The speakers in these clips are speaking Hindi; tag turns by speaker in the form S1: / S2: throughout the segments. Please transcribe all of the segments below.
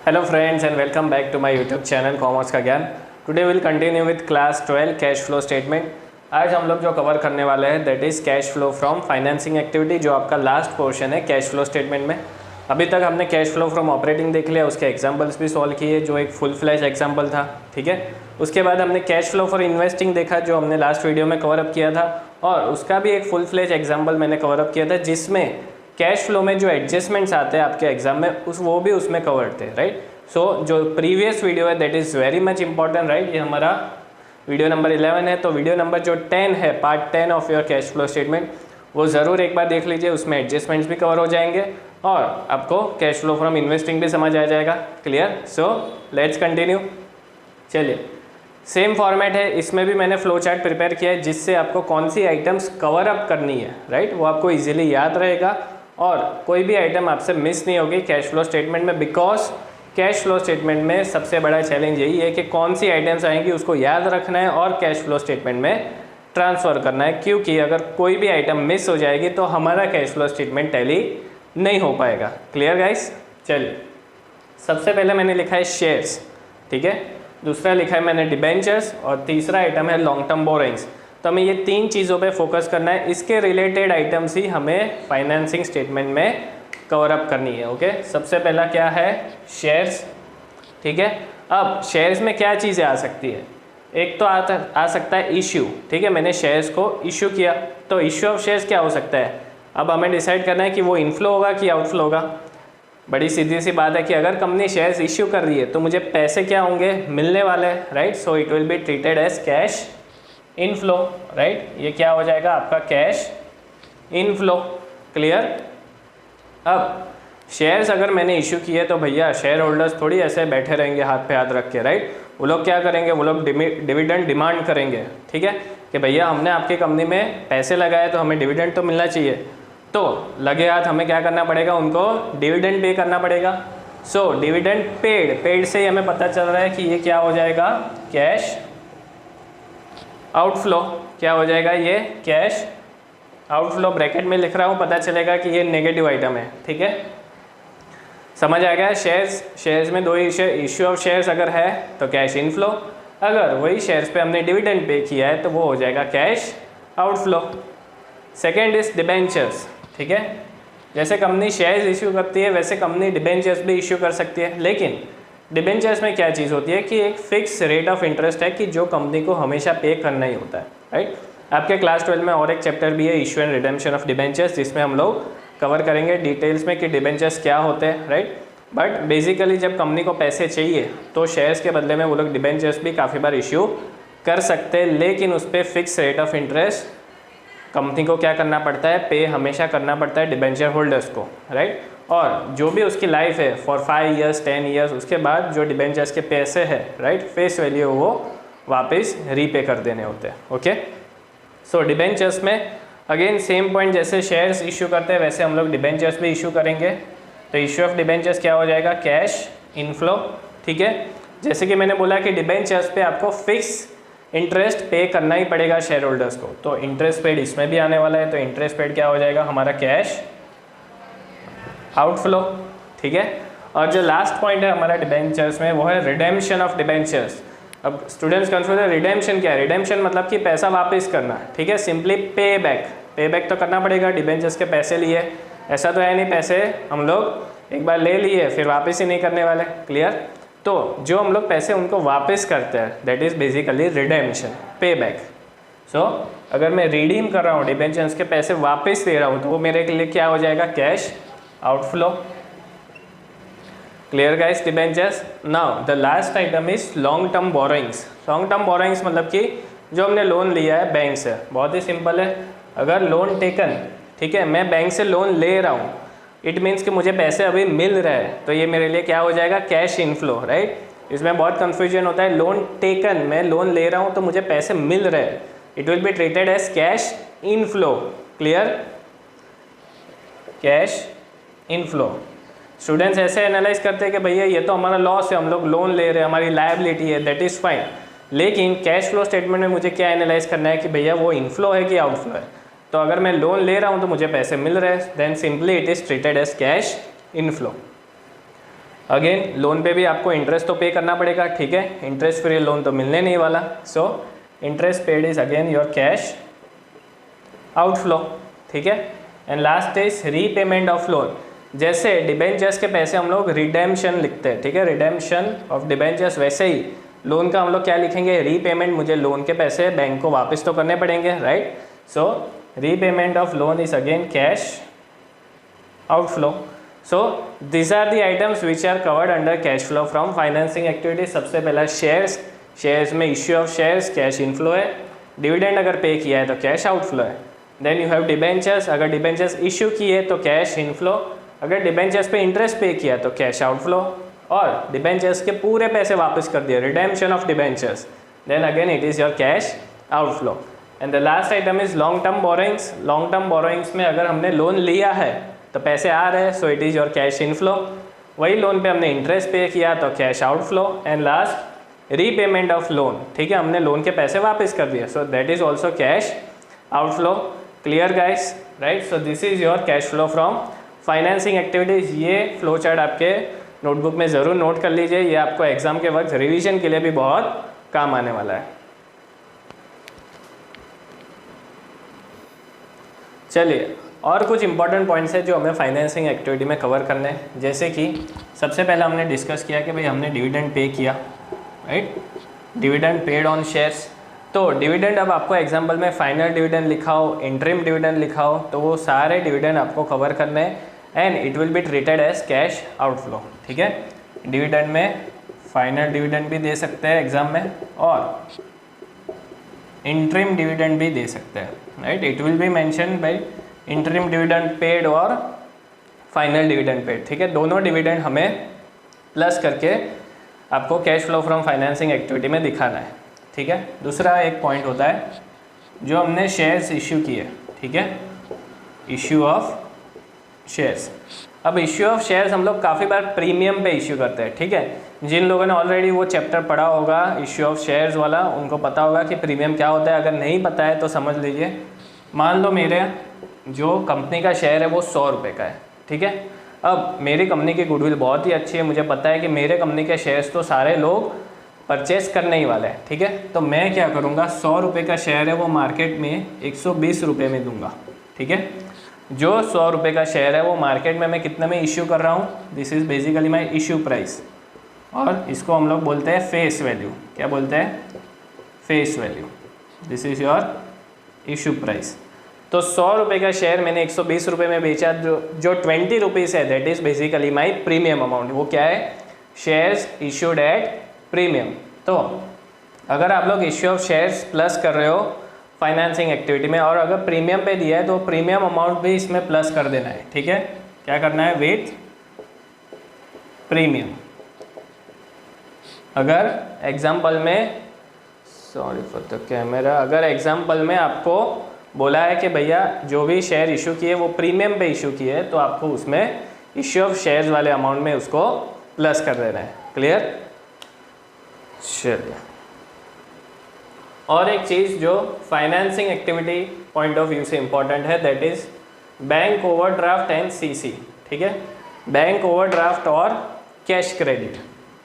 S1: Hello friends and welcome back to my YouTube channel commerce का ज्ञान। Today will continue with class 12 cash flow statement. आज हम लोग जो कवर करने वाले हैं that is cash flow from financing activity, जो आपका लास्ट पोर्शन है कैश फ्लो स्टेटमेंट में। अभी तक हमने कैश फ्लो फ्रॉम ऑपरेटिंग देख लिया, उसके एग्जांपल्स भी सॉल्व किए जो एक फुल फ्लैश एग्जांपल था, ठीक है। उसके बाद हमने कैश फ्लो फॉर इन्वेस्टिंग देखा जो हमने लास्ट वीडियो में कवर अप किया था, और उसका भी एक फुल फ्लैश एग्जाम्पल मैंने कवर अप किया था जिसमें कैश फ्लो में जो एडजस्टमेंट्स आते हैं आपके एग्जाम में वो भी उसमें कवर्ड थे, राइट। सो जो प्रीवियस वीडियो है that is very much important, right. ये हमारा वीडियो नंबर 11 है, तो वीडियो नंबर जो 10 है, part 10 of your cash flow statement, वो ज़रूर एक बार देख लीजिए। उसमें एडजस्टमेंट्स भी कवर हो जाएंगे और आपको कैश फ्लो फ्रॉम इन्वेस्टिंग भी समझ आ जाएगा। क्लियर? So let's continue. चलिए, सेम फॉर्मेट है, इसमें भी मैंने फ्लो चार्ट प्रिपेयर किया है जिससे आपको कौन सी आइटम्स कवर अप करनी है, राइट, वो आपको इजीली याद रहेगा और कोई भी आइटम आपसे मिस नहीं होगी कैश फ्लो स्टेटमेंट में। बिकॉज कैश फ्लो स्टेटमेंट में सबसे बड़ा चैलेंज यही है कि कौन सी आइटम्स आएंगी उसको याद रखना है और कैश फ्लो स्टेटमेंट में ट्रांसफ़र करना है, क्योंकि अगर कोई भी आइटम मिस हो जाएगी तो हमारा कैश फ्लो स्टेटमेंट टैली नहीं हो पाएगा। Clear guys? चलिए, सबसे पहले मैंने लिखा है शेयर्स, ठीक है, दूसरा लिखा है मैंने डिबेंचर्स और तीसरा आइटम है लॉन्ग टर्म बोरोइंग्स। तो हमें ये तीन चीज़ों पे फोकस करना है, इसके रिलेटेड आइटम्स ही हमें फाइनेंसिंग स्टेटमेंट में कवर अप करनी है। ओके, सबसे पहला क्या है? शेयर्स, ठीक है। अब शेयर्स में क्या चीज़ें आ सकती है? एक तो आ सकता है इश्यू, ठीक है, मैंने शेयर्स को इश्यू किया, तो इश्यू ऑफ शेयर्स क्या हो सकता है? अब हमें डिसाइड करना है कि वो इनफ्लो होगा कि आउटफ्लो होगा। बड़ी सीधी सी बात है कि अगर कंपनी शेयर्स इश्यू कर रही है तो मुझे पैसे क्या होंगे? मिलने वाले, right. So it will be treated as cash inflow, right. ये क्या हो जाएगा? आपका कैश इनफ्लो। क्लियर? अब शेयर्स अगर मैंने इशू किए तो भैया शेयर होल्डर्स थोड़ी ऐसे बैठे रहेंगे हाथ पे हाथ रख के, राइट। वो लोग क्या करेंगे? वो लोग डिविडेंड डिमांड करेंगे, ठीक है, कि भैया हमने आपकी कंपनी में पैसे लगाए तो हमें डिविडेंड तो मिलना चाहिए। तो लगे हाथ हमें क्या करना पड़ेगा? उनको डिविडेंड पे करना पड़ेगा। सो डिविडेंड पेड से ही हमें पता चल रहा है कि ये क्या हो जाएगा? Cash outflow. क्या हो जाएगा? ये कैश आउटफ्लो। ब्रैकेट में लिख रहा हूँ, पता चलेगा कि ये नेगेटिव आइटम है, ठीक है, समझ आ गया। शेयर्स में दो इश्यू ऑफ शेयर्स अगर है तो कैश इनफ्लो, अगर वही शेयर्स पे हमने डिविडेंड पे किया है तो वो हो जाएगा cash outflow. Second is debentures, ठीक है। जैसे कंपनी शेयर्स इश्यू करती है वैसे कंपनी डिबेंचर्स भी इश्यू कर सकती है, लेकिन डिबेंचर्स में क्या चीज़ होती है कि एक फिक्स रेट ऑफ इंटरेस्ट है कि जो कंपनी को हमेशा पे करना ही होता है, राइट। आपके क्लास 12 में और एक चैप्टर भी है, issue and redemption of debentures, जिसमें हम लोग कवर करेंगे डिटेल्स में कि डिबेंचर्स क्या होते हैं, राइट। बट बेसिकली जब कंपनी को पैसे चाहिए तो शेयर्स के बदले में वो लोग डिबेंचर्स भी काफ़ी बार इश्यू कर सकते हैं, लेकिन उस पर fix rate of interest company को क्या करना पड़ता है? पे हमेशा करना पड़ता है डिबेंचर होल्डर्स को, राइट। और जो भी उसकी लाइफ है फॉर 5 ईयर्स 10 ईयर्स, उसके बाद जो डिबेंचर्स के पैसे है, राइट, फेस वैल्यू, वो वापस रीपे कर देने होते हैं। ओके, सो डिबेंचर्स में अगेन सेम पॉइंट, जैसे शेयर्स इशू करते हैं वैसे हम लोग डिबेंचर्स भी इशू करेंगे। तो इशू ऑफ डिबेंचर्स क्या हो जाएगा? कैश इनफ्लो, ठीक है। जैसे कि मैंने बोला कि डिबेंचर्स पे आपको फिक्स इंटरेस्ट पे करना ही पड़ेगा शेयर होल्डर्स को, तो इंटरेस्ट पेड इसमें भी आने वाला है, तो इंटरेस्ट पेड क्या हो जाएगा? हमारा कैश आउटफ्लो, ठीक है। और जो लास्ट पॉइंट है हमारा डिबेंचर्स में वो है रिडेम्पशन ऑफ डिबेंचर्स। अब स्टूडेंट्स कंफ्यूज है, रिडेम्पशन क्या है? रिडेम्पशन मतलब कि पैसा वापस करना, ठीक है, सिंपली पे बैक तो करना पड़ेगा। डिबेंचर्स के पैसे लिए, ऐसा तो है नहीं पैसे हम लोग एक बार ले लिए फिर वापस ही नहीं करने वाले। क्लियर? तो जो हम लोग पैसे उनको वापस करते हैं दैट इज़ बेसिकली रिडेम्पशन, पे बैक। सो अगर मैं रिडीम कर रहा हूँ, डिबेंचर्स के पैसे वापस दे रहा हूँ, तो वो मेरे के लिए क्या हो जाएगा? Cash outflow. Clear guys? Debentures. Now the last item is long term borrowings. Long term borrowings मतलब कि जो हमने लोन लिया है बैंक से, बहुत ही सिंपल है। अगर लोन टेकन, ठीक है, मैं बैंक से लोन ले रहा हूँ, इट मीन्स कि मुझे पैसे अभी मिल रहे हैं, तो ये मेरे लिए क्या हो जाएगा? Cash inflow, right. इसमें बहुत कन्फ्यूजन होता है। लोन टेकन, मैं लोन ले रहा हूँ तो मुझे पैसे मिल रहे हैं, it will be treated as cash inflow. Clear? Cash inflow. Students ऐसे एनालाइज करते हैं कि भैया ये तो हमारा लॉस है, हम लोग लोन ले रहे हैं, हमारी लायबिलिटी है, दैट इज़ फाइन, लेकिन कैश फ्लो स्टेटमेंट में मुझे क्या एनालाइज करना है कि भैया वो इनफ्लो है कि आउटफ्लो है। तो अगर मैं लोन ले रहा हूँ तो मुझे पैसे मिल रहे हैं, then simply it is treated as cash inflow. Again loan पे भी आपको इंटरेस्ट तो पे करना पड़ेगा, ठीक है, इंटरेस्ट फ्री लोन तो मिलने नहीं वाला, so interest paid is again your cash outflow, ठीक है। And last is repayment of loan. जैसे डिबेंचर्स के पैसे हम लोग रिडेम्पशन लिखते हैं, ठीक है, रिडेम्पशन ऑफ डिबेंचर्स, वैसे ही लोन का हम लोग क्या लिखेंगे, रीपेमेंट। मुझे लोन के पैसे बैंक को वापस तो करने पड़ेंगे, right. So repayment of loan is again cash outflow. So this are the items which are covered under cash flow from financing activity. सबसे पहला शेयर्स, शेयर्स में issue of shares cash inflow है, डिविडेंड अगर पे किया है तो कैश आउटफ्लो है। देन यू हैव डिबेंचर्स, अगर डिबेंचर्स इश्यू किए तो कैश इनफ्लो, अगर डिबेंचर्स पे इंटरेस्ट पे किया तो कैश आउटफ्लो, और डिबेंचर्स के पूरे पैसे वापस कर दिए, redemption of debentures, then again it is your cash outflow. And the last item is long term borrowings. Long term borrowings में अगर हमने लोन लिया है तो पैसे आ रहे हैं, so it is your cash inflow. वही लोन पे हमने इंटरेस्ट पे किया तो cash outflow. And last repayment of loan, ठीक है, हमने लोन के पैसे वापस कर दिए, so that is also cash outflow. Clear guys, right. So this is your cash flow from financing activities. ये फ्लो चार्ट आपके नोटबुक में ज़रूर नोट कर लीजिए, ये आपको एग्जाम के वक्त रिवीजन के लिए भी बहुत काम आने वाला है। चलिए, और कुछ इंपॉर्टेंट पॉइंट्स है जो हमें फाइनेंसिंग एक्टिविटी में कवर करने हैं। जैसे कि सबसे पहले हमने डिस्कस किया कि भाई हमने डिविडेंड पे किया, right, dividend paid on shares. तो डिविडेंड अब आपको एग्जाम्पल में फाइनल डिविडेंड लिखा हो, इंटरिम डिविडेंड लिखा हो, तो वो सारे डिविडेंड आपको कवर करने हैं and it will be treated as cash outflow, ठीक है। डिविडेंड में फाइनल डिविडेंड भी दे सकते हैं एग्जाम में, और इंटरिम डिविडेंड भी दे सकते हैं, right. It will be mention by interim dividend paid और फाइनल डिविडेंड पेड, ठीक है। दोनों डिविडेंड हमें प्लस करके आपको cash flow from financing activity में दिखाना है, ठीक है। दूसरा एक पॉइंट होता है जो हमने शेयर्स इश्यू किए, ठीक है, इश्यू ऑफ शेयर्स। अब इश्यू ऑफ शेयर्स हम लोग काफ़ी बार प्रीमियम पे इश्यू करते हैं, ठीक है। जिन लोगों ने ऑलरेडी वो चैप्टर पढ़ा होगा इश्यू ऑफ शेयर्स वाला, उनको पता होगा कि प्रीमियम क्या होता है। अगर नहीं पता है तो समझ लीजिए, मान लो मेरे जो कंपनी का शेयर है वो 100 रुपये का है, ठीक है। अब मेरी कंपनी की गुडविल बहुत ही अच्छी है, मुझे पता है कि मेरे कंपनी के शेयर्स तो सारे लोग परचेस करने ही वाले हैं, ठीक है। तो मैं क्या करूँगा, 100 रुपये का शेयर है वो मार्केट में 120 रुपये में दूंगा, ठीक है। जो 100 रुपये का शेयर है वो मार्केट में मैं कितने में इश्यू कर रहा हूँ, this is basically my issue price, और इसको हम लोग बोलते हैं फेस वैल्यू। क्या बोलते हैं, face value. This is your issue price. तो 100 रुपये का शेयर मैंने 120 रुपये में बेचा, जो 20 रुपीज़ है that is basically my premium amount. वो क्या है, शेयर्स इश्यूड एट प्रीमियम। तो अगर आप लोग इश्यू ऑफ शेयर्स प्लस कर रहे हो फाइनेंसिंग एक्टिविटी में, और अगर प्रीमियम पे दिया है तो प्रीमियम अमाउंट भी इसमें प्लस कर देना है, ठीक है। क्या करना है, विथ प्रीमियम। अगर एग्जाम्पल में, सॉरी फॉर द कैमरा, अगर एग्जाम्पल में आपको बोला है कि भैया जो भी शेयर इशू किए वो प्रीमियम पे इशू किए, तो आपको उसमें इश्यू ऑफ शेयर्स वाले अमाउंट में उसको प्लस कर देना है। क्लियर। चलिए, और एक चीज़ जो financing activity point of view से इम्पॉर्टेंट है that is bank overdraft and CC, ठीक है। बैंक ओवरड्राफ्ट और कैश क्रेडिट,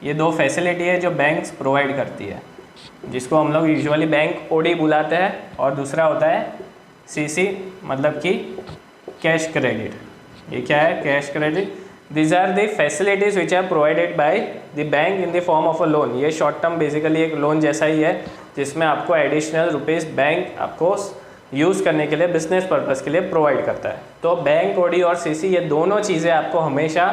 S1: ये दो फैसिलिटी है जो बैंक्स प्रोवाइड करती है, जिसको हम लोग यूजुअली बैंक ओडी बुलाते हैं, और दूसरा होता है सीसी, मतलब कि कैश क्रेडिट। ये क्या है, cash credit. These are the facilities which are provided by the bank in the form of a loan। ये शॉर्ट टर्म बेसिकली एक लोन जैसा ही है, जिसमें आपको एडिशनल रुपीज़ बैंक आपको यूज़ करने के लिए बिजनेस पर्पज़ के लिए प्रोवाइड करता है। तो बैंक ओडी और सीसी, ये दोनों चीज़ें आपको हमेशा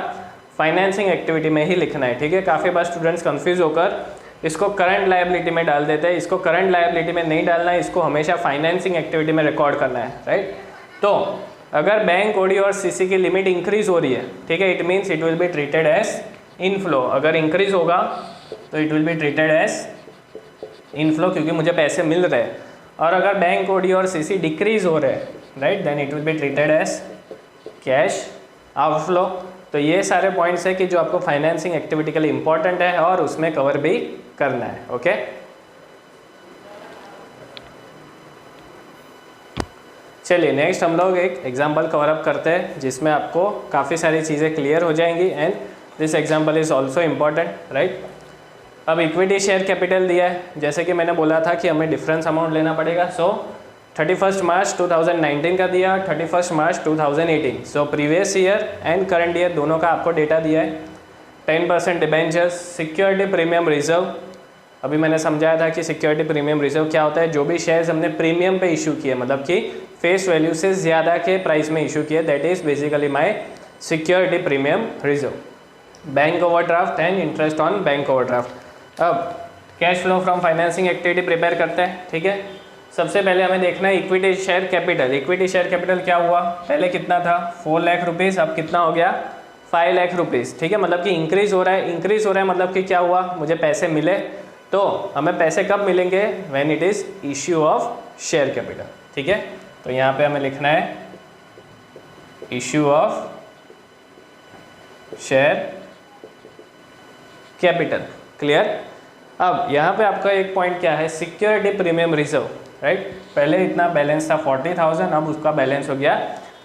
S1: फाइनेंसिंग एक्टिविटी में ही लिखना है, ठीक है। काफ़ी बार स्टूडेंट्स कंफ्यूज होकर इसको करंट लायबिलिटी में डाल देते हैं। इसको करंट लायबिलिटी में नहीं डालना है, इसको हमेशा फाइनेंसिंग एक्टिविटी में रिकॉर्ड करना है, राइट। तो अगर बैंक ओडी और सीसी की लिमिट इंक्रीज हो रही है, ठीक है, it means it will be treated as inflow. अगर इंक्रीज होगा तो it will be treated as inflow, क्योंकि मुझे पैसे मिल रहे हैं। और अगर बैंक ओडी और सीसी डिक्रीज हो रहे हैं, right, then it will be treated as cash outflow. तो ये सारे पॉइंट्स है कि जो आपको फाइनेंसिंग एक्टिविटी के लिए इंपॉर्टेंट है और उसमें कवर भी करना है, ओके। चलिए, नेक्स्ट हम लोग एक एग्जाम्पल कवर अप करते हैं जिसमें आपको काफ़ी सारी चीज़ें क्लियर हो जाएंगी and this example is also important, right. अब इक्विटी शेयर कैपिटल दिया है, जैसे कि मैंने बोला था कि हमें डिफरेंस अमाउंट लेना पड़ेगा। सो 31 मार्च 2019 का दिया, 31 मार्च 2018। So previous year and current year दोनों का आपको डेटा दिया है। 10% डिबेंचर्स, सिक्योरिटी प्रीमियम रिजर्व। अभी मैंने समझाया था कि सिक्योरिटी प्रीमियम रिजर्व क्या होता है, जो भी शेयर्स हमने प्रीमियम पे इशू किए, मतलब कि फेस वैल्यू से ज़्यादा के प्राइस में इशू किए, that is basically my security premium reserve. Bank overdraft and interest on bank overdraft. अब cash flow from financing activity prepare करते हैं, ठीक है। सबसे पहले हमें देखना है equity share capital. Equity share capital क्या हुआ, पहले कितना था 4 लाख रुपीज़, अब कितना हो गया 5 लाख रुपीज़, ठीक है। मतलब कि इंक्रीज़ हो रहा है, इंक्रीज़ हो रहा है मतलब कि क्या हुआ, मुझे पैसे मिले। तो हमें पैसे कब मिलेंगे, when it is issue of share capital, ठीक है। तो यहाँ पे हमें लिखना है issue of share capital, clear. अब यहाँ पे आपका एक पॉइंट क्या है, सिक्योरिटी प्रीमियम रिजर्व, राइट। पहले इतना बैलेंस था 40,000, अब उसका बैलेंस हो गया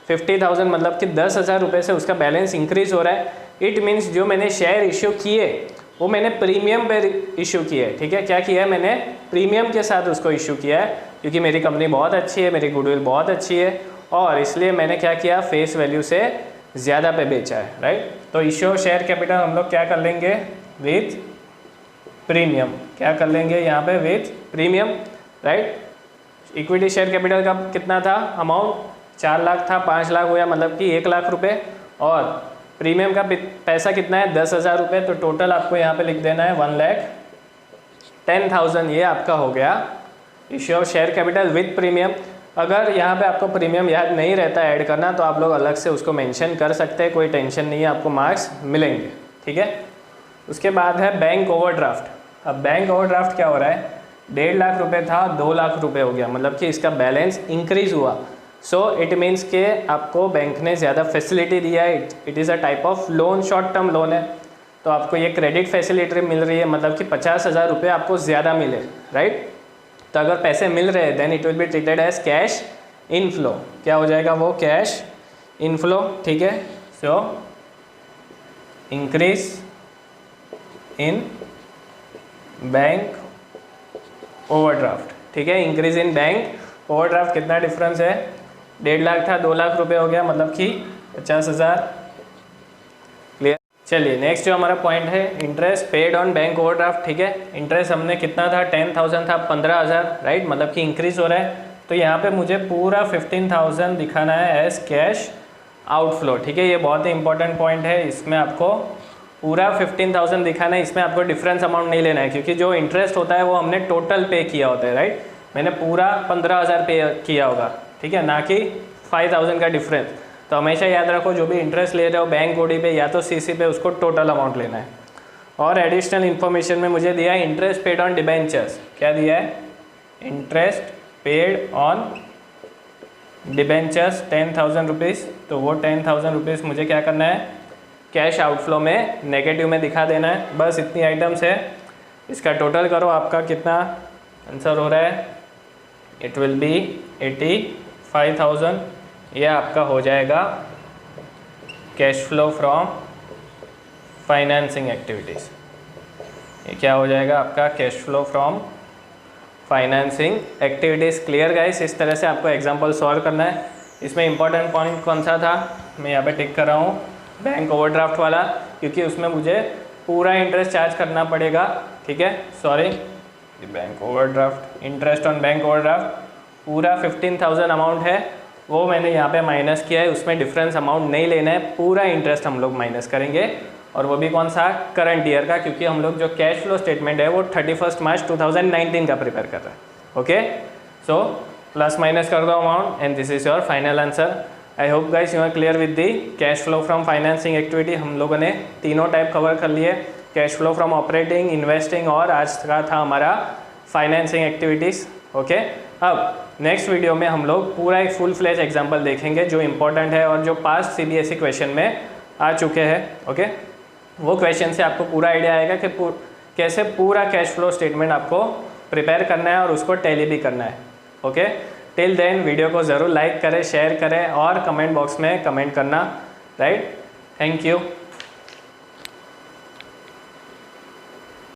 S1: 50,000, मतलब कि 10,000 रुपये से उसका बैलेंस इंक्रीज हो रहा है। इट मीन्स जो मैंने शेयर इश्यू किए वो मैंने प्रीमियम पे इशू किया है, ठीक है। क्या किया है, मैंने प्रीमियम के साथ उसको इशू किया है, क्योंकि मेरी कंपनी बहुत अच्छी है, मेरी गुडविल बहुत अच्छी है, और इसलिए मैंने क्या किया, फेस वैल्यू से ज़्यादा पे बेचा है, राइट। तो इश्यू ऑफ शेयर कैपिटल हम लोग क्या कर लेंगे, विथ प्रीमियम। क्या कर लेंगे यहाँ पे, with premium, right. Equity share capital का कितना था अमाउंट, 4 लाख था, 5 लाख हुआ, मतलब कि 1 लाख रुपए, और प्रीमियम का पैसा कितना है 10,000 रुपये। तो टोटल आपको यहाँ पे लिख देना है 1,10,000। ये आपका हो गया issue of share capital with premium. अगर यहाँ पे आपको प्रीमियम याद नहीं रहता ऐड करना, तो आप लोग अलग से उसको मेंशन कर सकते हैं, कोई टेंशन नहीं है, आपको मार्क्स मिलेंगे, ठीक है। उसके बाद है बैंक ओवरड्राफ्ट। अब बैंक ओवरड्राफ्ट क्या हो रहा है, 1.5 लाख रुपये था 2 लाख रुपये हो गया, मतलब कि इसका बैलेंस इंक्रीज हुआ। सो इट मीन्स के आपको बैंक ने ज़्यादा फैसिलिटी दिया है, it is a type of loan, short term loan है, तो आपको ये क्रेडिट फैसिलिटी मिल रही है, मतलब कि 50,000 रुपये आपको ज़्यादा मिले, राइट। तो अगर पैसे मिल रहे हैं then it will be treated as cash inflow. क्या हो जाएगा वो, कैश इनफ्लो, ठीक है। So increase in bank overdraft, ठीक है। इंक्रीज इन बैंक ओवरड्राफ्ट कितना डिफरेंस है, 1.5 लाख था 2 लाख रुपए हो गया, मतलब कि 50,000, क्लियर। चलिए नेक्स्ट जो हमारा पॉइंट है, interest paid on bank overdraft, ठीक है। इंटरेस्ट हमने कितना था 10,000 था, 15,000, राइट, मतलब कि इंक्रीज हो रहा है। तो यहाँ पे मुझे पूरा 15,000 दिखाना है एज कैश आउटफ्लो, ठीक है। ये बहुत ही इंपॉर्टेंट पॉइंट है, इसमें आपको पूरा 15,000 दिखाना है, इसमें आपको डिफरेंस अमाउंट नहीं लेना है, क्योंकि जो इंटरेस्ट होता है वो हमने टोटल पे किया होता है, राइट। मैंने पूरा 15,000 पे किया होगा, ठीक है, ना कि 5,000 का डिफरेंस। तो हमेशा याद रखो, जो भी इंटरेस्ट ले रहे हो बैंक ओडी पे या तो सीसी पे, उसको टोटल अमाउंट लेना है। और एडिशनल इन्फॉर्मेशन में मुझे दिया है इंटरेस्ट पेड ऑन डिबेंचर्स। क्या दिया है, interest paid on debentures 10,000 rupees. तो वो 10,000 रुपीज़ मुझे क्या करना है, कैश आउटफ्लो में नेगेटिव में दिखा देना है। बस इतनी आइटम्स है, इसका टोटल करो, आपका कितना आंसर हो रहा है, इट विल बी 85,000। ये आपका हो जाएगा cash flow from financing activities. ये क्या हो जाएगा आपका, cash flow from financing activities. Clear guys, इस तरह से आपको एग्जांपल सॉल्व करना है। इसमें इंपॉर्टेंट पॉइंट कौन सा था, मैं यहाँ पे टिक कर रहा हूँ, बैंक ओवरड्राफ्ट वाला, क्योंकि उसमें मुझे पूरा इंटरेस्ट चार्ज करना पड़ेगा, ठीक है। Sorry, bank overdraft, interest on bank overdraft पूरा 15,000 अमाउंट है, वो मैंने यहाँ पे माइनस किया है, उसमें डिफरेंस अमाउंट नहीं लेना है, पूरा इंटरेस्ट हम लोग माइनस करेंगे, और वो भी कौन सा, करंट ईयर का, क्योंकि हम लोग जो कैश फ्लो स्टेटमेंट है वो 31 मार्च 2019 का प्रिपेयर कर रहे हैं। ओके, सो प्लस माइनस कर दो amount and this is your final answer. I hope guys you are clear with the cash flow from financing activity. हम लोगों ने तीनों टाइप कवर कर लिए, cash flow from operating, investing, और आज का था हमारा फाइनेंसिंग एक्टिविटीज़। ओके, अब नेक्स्ट वीडियो में हम लोग पूरा एक फुल फ्लेज एग्जाम्पल देखेंगे जो इंपॉर्टेंट है और जो पास्ट सीबीएसई क्वेश्चन में आ चुके हैं। ओके, वो क्वेश्चन से आपको पूरा आइडिया आएगा कि कैसे पूरा कैश फ्लो स्टेटमेंट आपको प्रिपेयर करना है और उसको टैली भी करना है। ओके, टिल देन वीडियो को ज़रूर लाइक करें, शेयर करें और कमेंट बॉक्स में कमेंट करना, राइट। Thank you.